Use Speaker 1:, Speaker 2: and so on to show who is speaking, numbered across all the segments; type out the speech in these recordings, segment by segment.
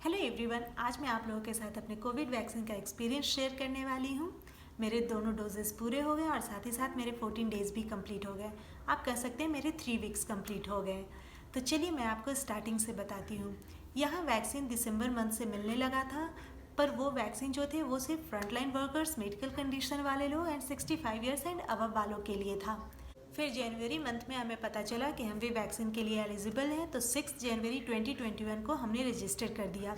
Speaker 1: Hello everyone, आज मैं आप लोगों के साथ अपने कोविड वैक्सीन का एक्सपीरियंस शेयर करने वाली हूँ। मेरे दोनों डोजेस पूरे हो गए और साथ ही साथ मेरे 14 डेज़ भी कंप्लीट हो गए। आप कह सकते हैं मेरे 3 वीक्स कंप्लीट हो गए। तो चलिए मैं आपको स्टार्टिंग से बताती हूँ। यहाँ वैक्सीन दिसंबर मंथ से मिलने लगा था, पर वो वैक्सीन जो थे वो सिर्फ फ्रंटलाइन वर्कर्स, मेडिकल कंडीशन वाले लोग एंड 65 ईयर्स एंड अबव वालों के लिए था। फिर जनवरी मंथ में हमें पता चला कि हम भी वैक्सीन के लिए एलिजिबल हैं, तो 6 जनवरी 2021 को हमने रजिस्टर कर दिया।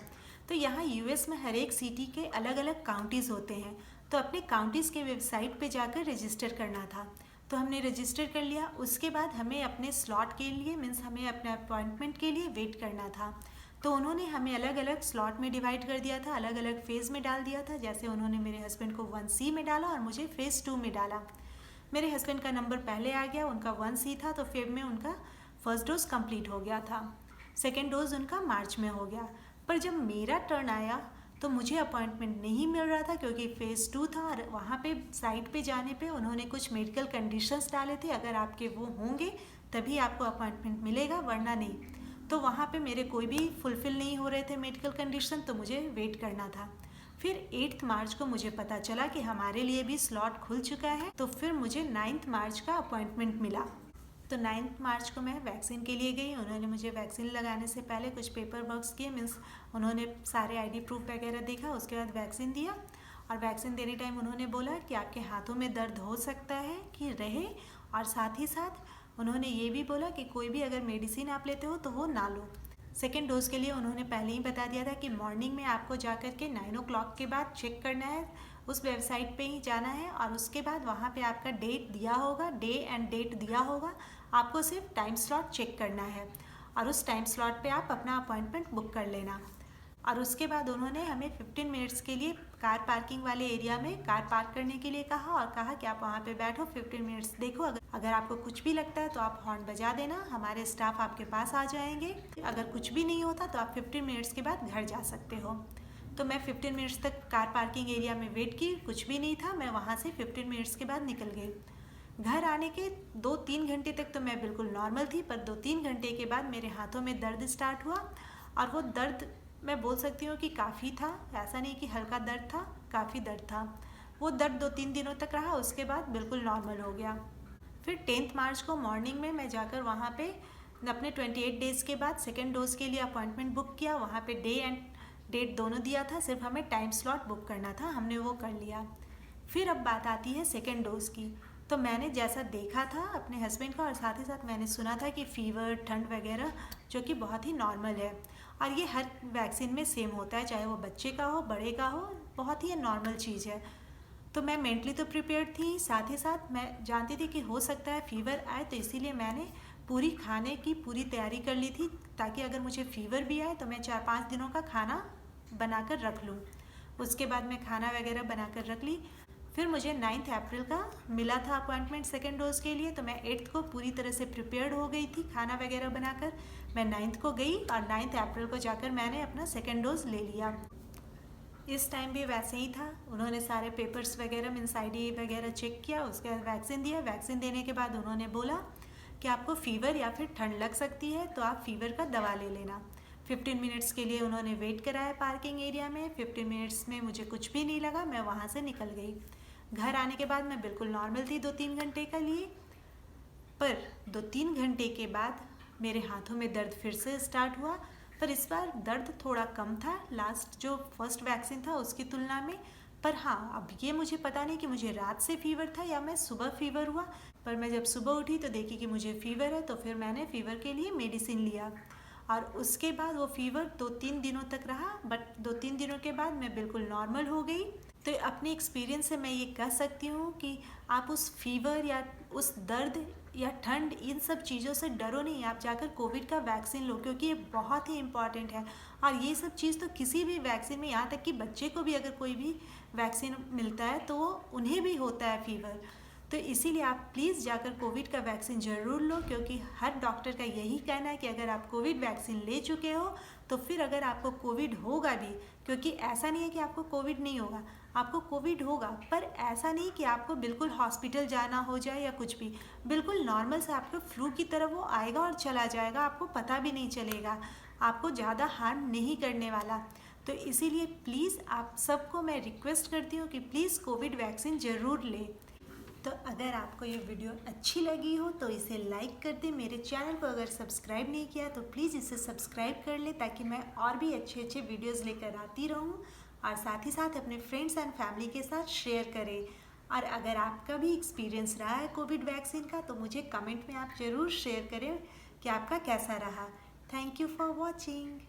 Speaker 1: तो यहाँ यूएस में हर एक सिटी के अलग अलग काउंटीज़ होते हैं, तो अपने काउंटीज़ के वेबसाइट पे जाकर रजिस्टर करना था। तो हमने रजिस्टर कर लिया। उसके बाद हमें अपने स्लॉट के लिए मीन्स हमें अपने अपॉइंटमेंट के लिए वेट करना था। तो उन्होंने हमें अलग अलग स्लॉट में डिवाइड कर दिया था, अलग अलग फेज़ में डाल दिया था। जैसे उन्होंने मेरे हस्बैंड को 1C में डाला और मुझे फेज़ 2 में डाला। मेरे हस्बैंड का नंबर पहले आ गया, उनका 1C था, तो फेब में उनका फर्स्ट डोज कंप्लीट हो गया था। सेकेंड डोज उनका मार्च में हो गया। पर जब मेरा टर्न आया तो मुझे अपॉइंटमेंट नहीं मिल रहा था, क्योंकि फेज़ 2 था और वहाँ पे साइट पे जाने पे उन्होंने कुछ मेडिकल कंडीशंस डाले थे, अगर आपके वो होंगे तभी आपको अपॉइंटमेंट मिलेगा, वरना नहीं। तो वहाँ पे मेरे कोई भी फुलफ़िल नहीं हो रहे थे मेडिकल कंडीशन, तो मुझे वेट करना था। फिर 8 मार्च को मुझे पता चला कि हमारे लिए भी स्लॉट खुल चुका है, तो फिर मुझे 9 मार्च का अपॉइंटमेंट मिला। तो 9 मार्च को मैं वैक्सीन के लिए गई। उन्होंने मुझे वैक्सीन लगाने से पहले कुछ पेपर वर्क्स किए, मीन्स उन्होंने सारे आईडी प्रूफ वगैरह देखा, उसके बाद वैक्सीन दिया। और वैक्सीन देने टाइम उन्होंने बोला कि आपके हाथों में दर्द हो सकता है कि रहे, और साथ ही साथ उन्होंने ये भी बोला कि कोई भी अगर मेडिसिन आप लेते हो तो वो ना लो। सेकेंड डोज के लिए उन्होंने पहले ही बता दिया था कि मॉर्निंग में आपको जा कर के 9 o'clock के बाद चेक करना है, उस वेबसाइट पे ही जाना है, और उसके बाद वहाँ पे आपका डेट दिया होगा, डे एंड डेट दिया होगा, आपको सिर्फ टाइम स्लॉट चेक करना है और उस टाइम स्लॉट पे आप अपना अपॉइंटमेंट बुक कर लेना। और उसके बाद उन्होंने हमें 15 मिनट्स के लिए कार पार्किंग वाले एरिया में कार पार्क करने के लिए कहा, और कहा कि आप वहाँ पे बैठो, 15 मिनट्स देखो, अगर आपको कुछ भी लगता है तो आप हॉर्न बजा देना, हमारे स्टाफ आपके पास आ जाएंगे। अगर कुछ भी नहीं होता तो आप 15 मिनट्स के बाद घर जा सकते हो। तो मैं 15 मिनट्स तक कार पार्किंग एरिया में वेट की, कुछ भी नहीं था। मैं वहाँ से 15 मिनट्स के बाद निकल गई। घर आने के 2-3 घंटे तक तो मैं बिल्कुल नॉर्मल थी, पर 2-3 घंटे के बाद मेरे हाथों में दर्द स्टार्ट हुआ, और वो दर्द मैं बोल सकती हूँ कि काफ़ी था। ऐसा नहीं कि हल्का दर्द था, काफ़ी दर्द था। वो दर्द 2-3 दिनों तक रहा, उसके बाद बिल्कुल नॉर्मल हो गया। फिर 10 मार्च को मॉर्निंग में मैं जाकर वहाँ पे अपने 28 डेज़ के बाद सेकेंड डोज के लिए अपॉइंटमेंट बुक किया। वहाँ पे डे एंड डेट दोनों दिया था, सिर्फ हमें टाइम स्लॉट बुक करना था, हमने वो कर लिया। फिर अब बात आती है सेकेंड डोज़ की। तो मैंने जैसा देखा था अपने हस्बैंड का, और साथ ही साथ मैंने सुना था कि फ़ीवर, ठंड वगैरह जो कि बहुत ही नॉर्मल है, और ये हर वैक्सीन में सेम होता है, चाहे वो बच्चे का हो, बड़े का हो, बहुत ही नॉर्मल चीज़ है। तो मैं मेंटली तो प्रिपेयर्ड थी, साथ ही साथ मैं जानती थी कि हो सकता है फ़ीवर आए, तो इसीलिए मैंने पूरी खाने की पूरी तैयारी कर ली थी, ताकि अगर मुझे फ़ीवर भी आए तो मैं 4-5 दिनों का खाना बनाकर रख लूँ। उसके बाद मैं खाना वगैरह बनाकर रख ली। फिर मुझे 9 अप्रैल का मिला था अपॉइंटमेंट सेकेंड डोज के लिए, तो मैं 8 को पूरी तरह से प्रिपेयर्ड हो गई थी खाना वगैरह बनाकर। मैं 9 को गई और 9 अप्रैल को जाकर मैंने अपना सेकेंड डोज ले लिया। इस टाइम भी वैसे ही था, उन्होंने सारे पेपर्स वगैरह, मीन्स ID वगैरह चेक किया, उसके बाद वैक्सीन दिया। वैक्सीन देने के बाद उन्होंने बोला कि आपको फ़ीवर या फिर ठंड लग सकती है, तो आप फ़ीवर का दवा ले लेना। 15 मिनट्स के लिए उन्होंने वेट कराया पार्किंग एरिया में। 15 मिनट्स में मुझे कुछ भी नहीं लगा, मैं वहाँ से निकल गई। घर आने के बाद मैं बिल्कुल नॉर्मल थी 2-3 घंटे के लिए, पर 2-3 घंटे के बाद मेरे हाथों में दर्द फिर से स्टार्ट हुआ, पर इस बार दर्द थोड़ा कम था लास्ट जो फर्स्ट वैक्सीन था उसकी तुलना में। पर हाँ, अब ये मुझे पता नहीं कि मुझे रात से फ़ीवर था या मैं सुबह फ़ीवर हुआ, पर मैं जब सुबह उठी तो देखी कि मुझे फ़ीवर है, तो फिर मैंने फ़ीवर के लिए मेडिसिन लिया, और उसके बाद वो फ़ीवर 2-3 दिनों तक रहा, बट 2-3 दिनों के बाद मैं बिल्कुल नॉर्मल हो गई। तो अपने एक्सपीरियंस से मैं ये कह सकती हूँ कि आप उस फीवर या उस दर्द या ठंड, इन सब चीज़ों से डरो नहीं, आप जाकर कोविड का वैक्सीन लो, क्योंकि ये बहुत ही इम्पॉर्टेंट है। और ये सब चीज़ तो किसी भी वैक्सीन में, यहाँ तक कि बच्चे को भी अगर कोई भी वैक्सीन मिलता है तो वो उन्हें भी होता है फ़ीवर। तो इसीलिए आप प्लीज़ जाकर कोविड का वैक्सीन ज़रूर लो, क्योंकि हर डॉक्टर का यही कहना है कि अगर आप कोविड वैक्सीन ले चुके हो तो फिर अगर आपको कोविड होगा भी, क्योंकि ऐसा नहीं है कि आपको कोविड नहीं होगा, आपको कोविड होगा, पर ऐसा नहीं कि आपको बिल्कुल हॉस्पिटल जाना हो जाए या कुछ भी, बिल्कुल नॉर्मल से आपको फ्लू की तरह वो आएगा और चला जाएगा, आपको पता भी नहीं चलेगा। आपको ज़्यादा हार्म नहीं करने वाला। तो इसीलिए प्लीज़ आप सबको मैं रिक्वेस्ट करती हूँ कि प्लीज़ कोविड वैक्सीन ज़रूर लें। तो अगर आपको ये वीडियो अच्छी लगी हो तो इसे लाइक कर दें। मेरे चैनल को अगर सब्सक्राइब नहीं किया तो प्लीज़ इसे सब्सक्राइब कर लें, ताकि मैं और भी अच्छे अच्छे वीडियोस लेकर आती रहूं। और साथ ही साथ अपने फ्रेंड्स एंड फैमिली के साथ शेयर करें। और अगर आपका भी एक्सपीरियंस रहा है कोविड वैक्सीन का तो मुझे कमेंट में आप ज़रूर शेयर करें कि आपका कैसा रहा। Thank you for watching.